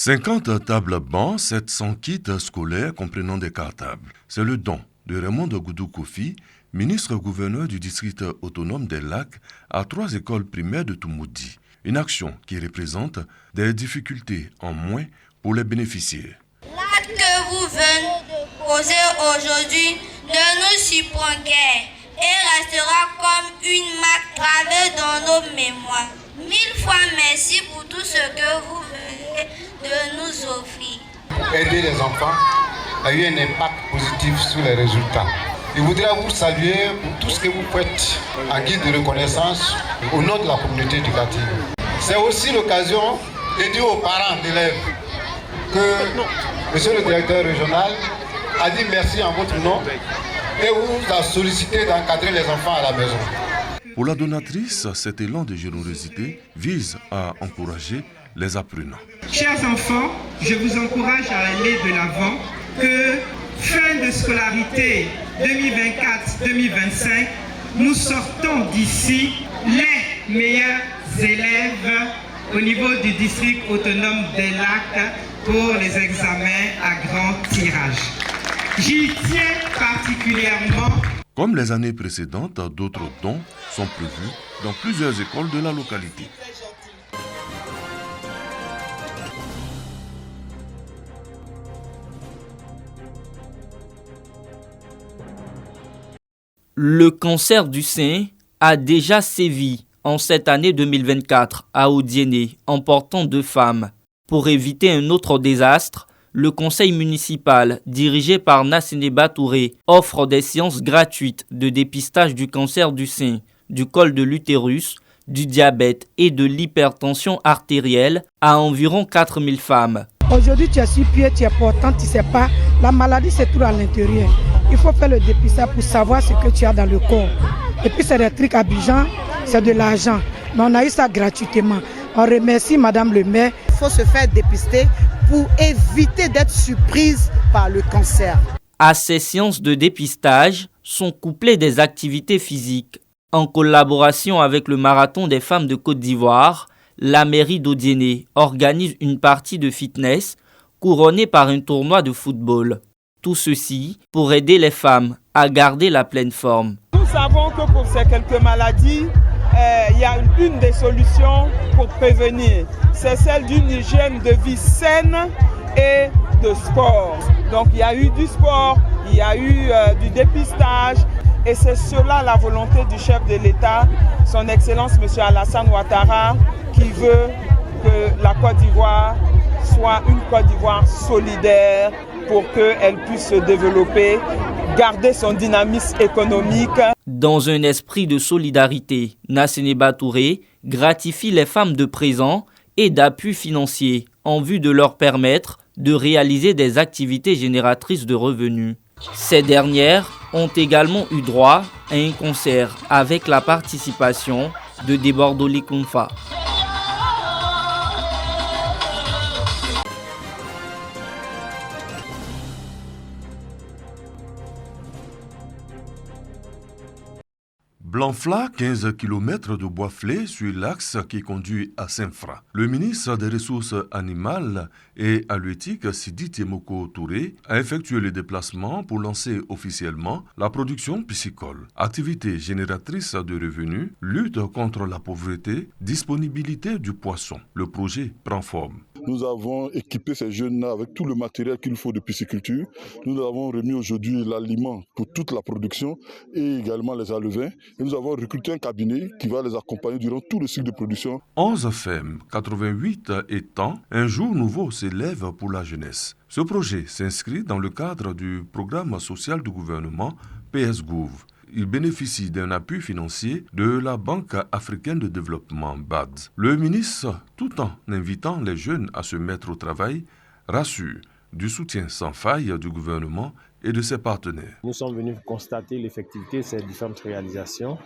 50 tables bancs, 700 kits scolaires comprenant des cartables. C'est le don de Raymond Goudou Kofi, ministre-gouverneur du district autonome des Lacs, à 3 écoles primaires de Toumoudi. Une action qui représente des difficultés en moins pour les bénéficiaires. L'acte que vous venez de poser aujourd'hui ne nous surprend guère et restera comme une marque gravée dans nos mémoires. 1000 fois merci pour tout ce que vous venez de nous offrir. Aider les enfants a eu un impact positif sur les résultats. Je voudrais vous saluer pour tout ce que vous faites en guise de reconnaissance au nom de la communauté éducative. C'est aussi l'occasion de dire aux parents d'élèves que monsieur le directeur régional a dit merci en votre nom et vous a sollicité d'encadrer les enfants à la maison. Pour la donatrice, cet élan de générosité vise à encourager les apprenants. Chers enfants, je vous encourage à aller de l'avant, que fin de scolarité 2024-2025, nous sortons d'ici les meilleurs élèves au niveau du district autonome des Lacs pour les examens à grand tirage. J'y tiens particulièrement. Comme les années précédentes, d'autres dons sont prévus dans plusieurs écoles de la localité. Le cancer du sein a déjà sévi en cette année 2024 à Odiéné, emportant 2 femmes. Pour éviter un autre désastre, le conseil municipal, dirigé par Nassénéba Touré, offre des séances gratuites de dépistage du cancer du sein, du col de l'utérus, du diabète et de l'hypertension artérielle à environ 4000 femmes. Aujourd'hui, tu es sur pied, tu es portant, tu ne sais pas. La maladie se trouve à l'intérieur. Il faut faire le dépistage pour savoir ce que tu as dans le corps. Et puis, c'est des trucs Abidjan, c'est de l'argent. Mais on a eu ça gratuitement. On remercie Madame le maire. Il faut se faire dépister pour éviter d'être surprise par le cancer. À ces séances de dépistage sont couplées des activités physiques. En collaboration avec le Marathon des femmes de Côte d'Ivoire, la mairie d'Odiéné organise une partie de fitness couronnée par un tournoi de football. Tout ceci pour aider les femmes à garder la pleine forme. Nous savons que pour ces quelques maladies, il y a une des solutions pour prévenir. C'est celle d'une hygiène de vie saine et de sport. Donc il y a eu du sport, il y a eu du dépistage et c'est cela la volonté du chef de l'État, son Excellence M. Alassane Ouattara, qui veut que la Côte d'Ivoire soit une Côte d'Ivoire solidaire pour qu'elle puisse se développer, garder son dynamisme économique. Dans un esprit de solidarité, Nassénéba Touré gratifie les femmes de présent et d'appui financier en vue de leur permettre de réaliser des activités génératrices de revenus. Ces dernières ont également eu droit à un concert avec la participation de Debordoli Kounfa. Blanfla, 15 km de bois flé sur l'axe qui conduit à Saint-Fra. Le ministre des Ressources animales et halieutiques, Sidi Tiemoko Touré, a effectué le déplacement pour lancer officiellement la production piscicole. Activité génératrice de revenus, lutte contre la pauvreté, disponibilité du poisson. Le projet prend forme. Nous avons équipé ces jeunes-là avec tout le matériel qu'il faut de pisciculture. Nous avons remis aujourd'hui l'aliment pour toute la production et également les alevins. Et nous avons recruté un cabinet qui va les accompagner durant tout le cycle de production. 11 fermes, 88 étangs, un jour nouveau s'élève pour la jeunesse. Ce projet s'inscrit dans le cadre du programme social du gouvernement PS-Gouv. Il bénéficie d'un appui financier de la Banque africaine de développement BAD. Le ministre, tout en invitant les jeunes à se mettre au travail, rassure du soutien sans faille du gouvernement et de ses partenaires. Nous sommes venus constater l'effectivité de ces différentes réalisations.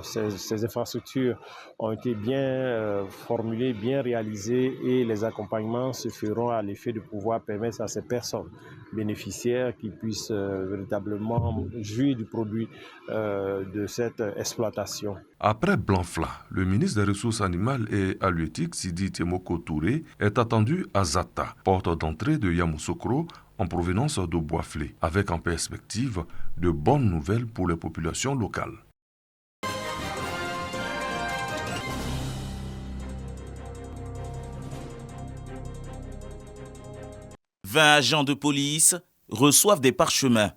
Ces infrastructures ont été bien formulées, bien réalisées et les accompagnements se feront à l'effet de pouvoir permettre à ces personnes bénéficiaires qui puissent véritablement jouir du produit de cette exploitation. Après Blanfla, le ministre des Ressources animales et halieutiques, Sidi Temoko Touré, est attendu à Zata, porte d'entrée de Yamoussoukro, en provenance de Boisflé, avec en perspective de bonnes nouvelles pour les populations locales. « 20 agents de police reçoivent des parchemins.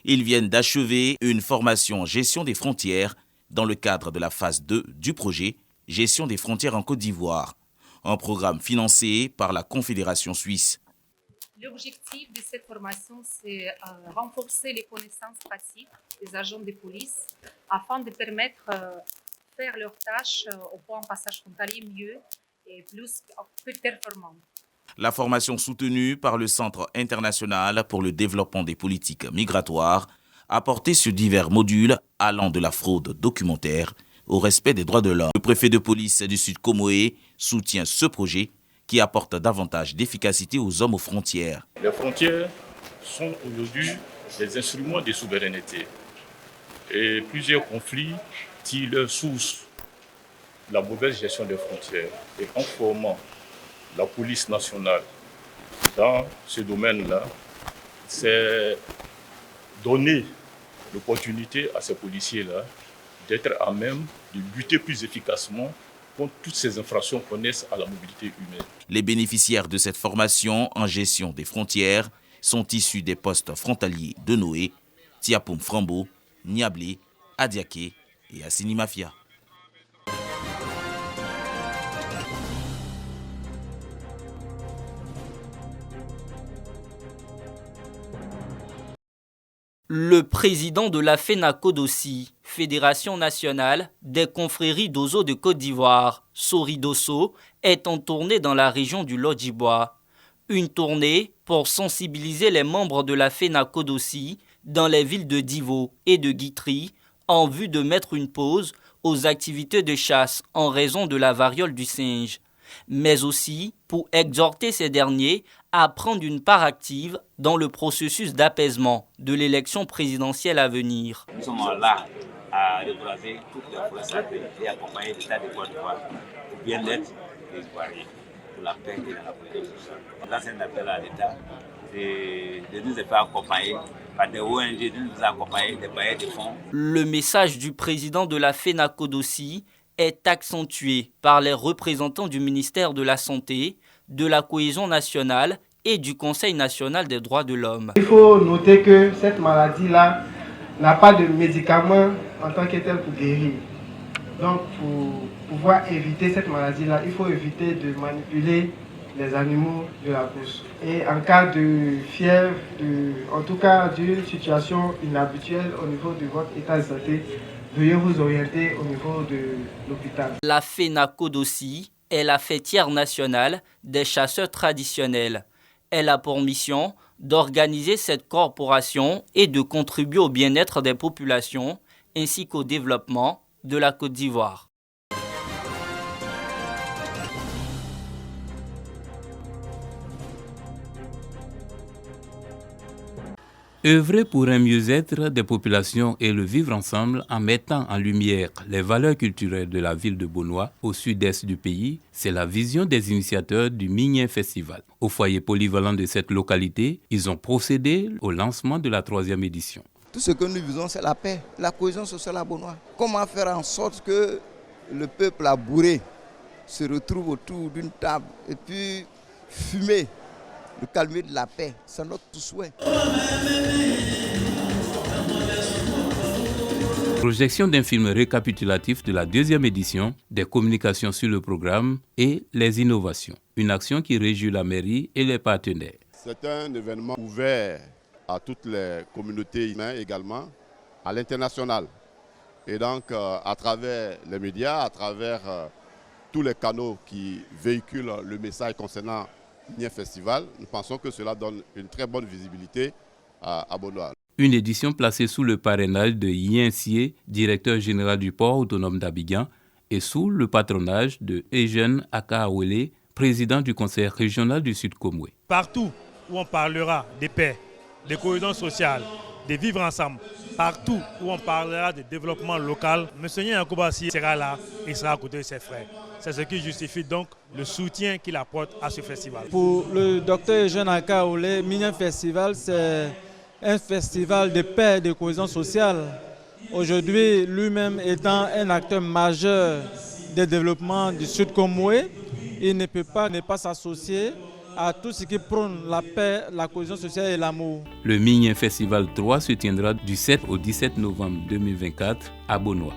Ils viennent d'achever une formation en gestion des frontières dans le cadre de la phase 2 du projet Gestion des frontières en Côte d'Ivoire, un programme financé par la Confédération suisse. L'objectif de cette formation, c'est renforcer les connaissances pratiques des agents de police afin de permettre de faire leurs tâches au point de passage frontalier mieux et plus performant. La formation soutenue par le Centre international pour le développement des politiques migratoires a porté sur divers modules allant de la fraude documentaire au respect des droits de l'homme. Le préfet de police du Sud Comoé soutient ce projet qui apporte davantage d'efficacité aux hommes aux frontières. Les frontières sont aujourd'hui des instruments de souveraineté. Et plusieurs conflits tirent leur source la mauvaise gestion des frontières. Et en formant la police nationale dans ce domaine-là, c'est donner l'opportunité à ces policiers-là d'être à même de lutter plus efficacement contre toutes ces infractions qu'on connaisse à la mobilité humaine. Les bénéficiaires de cette formation en gestion des frontières sont issus des postes frontaliers de Noé, Tiapoum Frambo, Niablé, Adiaké et Assini Mafia. Le président de la FENACODOSI, Fédération nationale des confréries d'Ozo de Côte d'Ivoire, Sori Dosso, est en tournée dans la région du Lodjibois. Une tournée pour sensibiliser les membres de la FENACODOSI dans les villes de Divo et de Guitry en vue de mettre une pause aux activités de chasse en raison de la variole du singe, mais aussi pour exhorter ces derniers à prendre une part active dans le processus d'apaisement de l'élection présidentielle à venir. Nous sommes là à reboiser toutes les forêts sacrées et accompagner l'État de Côte d'Ivoire pour bien-être des Ivoiriens, pour la paix et la protection. Là, c'est un appel à l'État de nous faire accompagner par des ONG, de nous accompagner des bailleurs de fonds. Le message du président de la FENACODOSI est accentué par les représentants du ministère de la Santé, de la Cohésion nationale et du Conseil national des droits de l'homme. Il faut noter que cette maladie-là n'a pas de médicaments en tant que tel pour guérir. Donc pour pouvoir éviter cette maladie-là, il faut éviter de manipuler les animaux de la course. Et en cas de fièvre, en tout cas d'une situation inhabituelle au niveau de votre état de santé, veuillez vous orienter au niveau de l'hôpital. La FENACODOSI est la fêtière nationale des chasseurs traditionnels. Elle a pour mission d'organiser cette corporation et de contribuer au bien-être des populations ainsi qu'au développement de la Côte d'Ivoire. Œuvrer pour un mieux-être des populations et le vivre ensemble en mettant en lumière les valeurs culturelles de la ville de Bonois au sud-est du pays, c'est la vision des initiateurs du Migné Festival. Au foyer polyvalent de cette localité, ils ont procédé au lancement de la 3e édition. Tout ce que nous visons, c'est la paix, la cohésion sociale à Bonois. Comment faire en sorte que le peuple abouré se retrouve autour d'une table et puis fumer, le calmer de la paix, c'est notre souhait. Projection d'un film récapitulatif de la 2e édition, des communications sur le programme et les innovations. Une action qui réjouit la mairie et les partenaires. C'est un événement ouvert à toutes les communautés humaines également, à l'international. Et donc, à travers les médias, à travers tous les canaux qui véhiculent le message concernant Migné Festival, nous pensons que cela donne une très bonne visibilité à Bonoa. Une édition placée sous le parrainage de Yen Sie, directeur général du port autonome d'Abidjan, et sous le patronage de Eugène Akaawele, président du conseil régional du Sud Komwe. Partout où on parlera de paix, de cohésion sociale, de vivre ensemble, partout où on parlera de développement local, M. Yankouba Sy sera là et sera à côté de ses frères. C'est ce qui justifie donc le soutien qu'il apporte à ce festival. Pour le docteur Eugène Akaawele, Minyan Festival, c'est un festival de paix et de cohésion sociale. Aujourd'hui, lui-même étant un acteur majeur des développements du Sud Komwe, il ne peut pas ne pas s'associer à tout ce qui prône la paix, la cohésion sociale et l'amour. Le Minyan Festival 3 se tiendra du 7 au 17 novembre 2024 à Bonoa.